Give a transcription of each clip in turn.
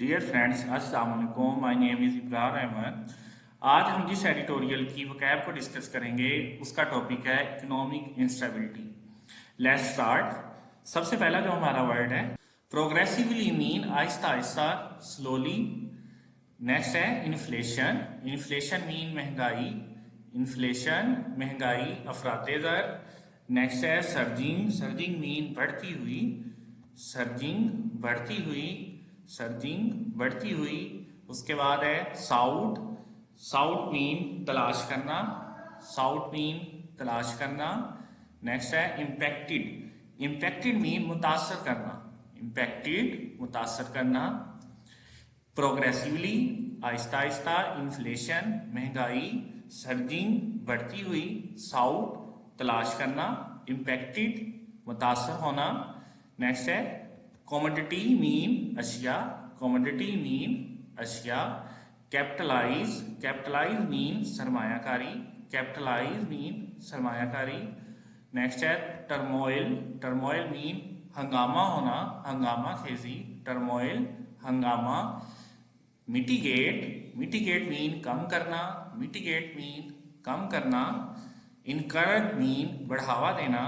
Dear friends, अस्सलाम वालेकुम। My name is Ibrar Ahmed. आज हम जिस एडिटोरियल की वकैब को डिस्कस करेंगे उसका टॉपिक है इकोनॉमिक इंस्टेबिलिटी। Let's start. सबसे पहला जो हमारा वर्ड है progressively mean Aahista Aahista, slowly. Next है इन्फ्लेशन। इन्फ्लेशन मीन महंगाई। इन्फ्लेशन महंगाई, अफराते ज़र। नेक्स्ट है सर्जिंग। सर्जिंग मीन बढ़ती हुई। सर्जिंग बढ़ती हुई। सर्जिंग बढ़ती हुई। उसके बाद है साउट। साउट मीन तलाश करना। साउट मीन तलाश करना। नेक्स्ट है इम्पैक्टेड। इम्पैक्टेड मीन मुतासर करना। इम्पैक्टेड मुतासर करना। प्रोग्रेसिवली आहिस्ता आहिस्ता। इन्फ्लेशन महंगाई। सर्जिंग बढ़ती हुई। साउट तलाश करना। इम्पैक्टेड मुतासर होना। नेक्स्ट है कॉमोडिटी मीन अशिया। कॉमोडिटी मीन अशिया। कैपिटलाइज। कैपिटलाइज मीन सरमायाकारी। कैपिटलाइज मीन सरमायाकारी। नेक्स्ट है टर्मोइल। टर्मोइल मीन हंगामा होना, हंगामा खेजी। टर्मोइल हंगामा। मिटिगेट। मिटिगेट मीन कम करना। मिटिगेट मीन कम करना। इनकरेज मीन बढ़ावा देना।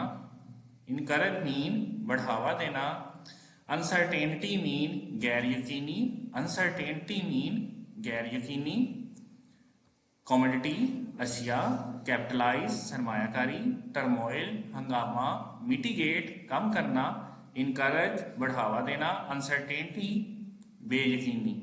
इनकरेज मीन बढ़ावा देना। अनसर्टेनिटी मीन गैर यकीनी। अनसर्टेनिटी मीन गैर यकीनी। कॉमोडिटी अशिया। कैपिटलाइज सरमायाकारी। टर्मोइल हंगामा। मिटिगेट कम करना। इनकरेज बढ़ावा देना। अनसर्टेनिटी बेयकीनी।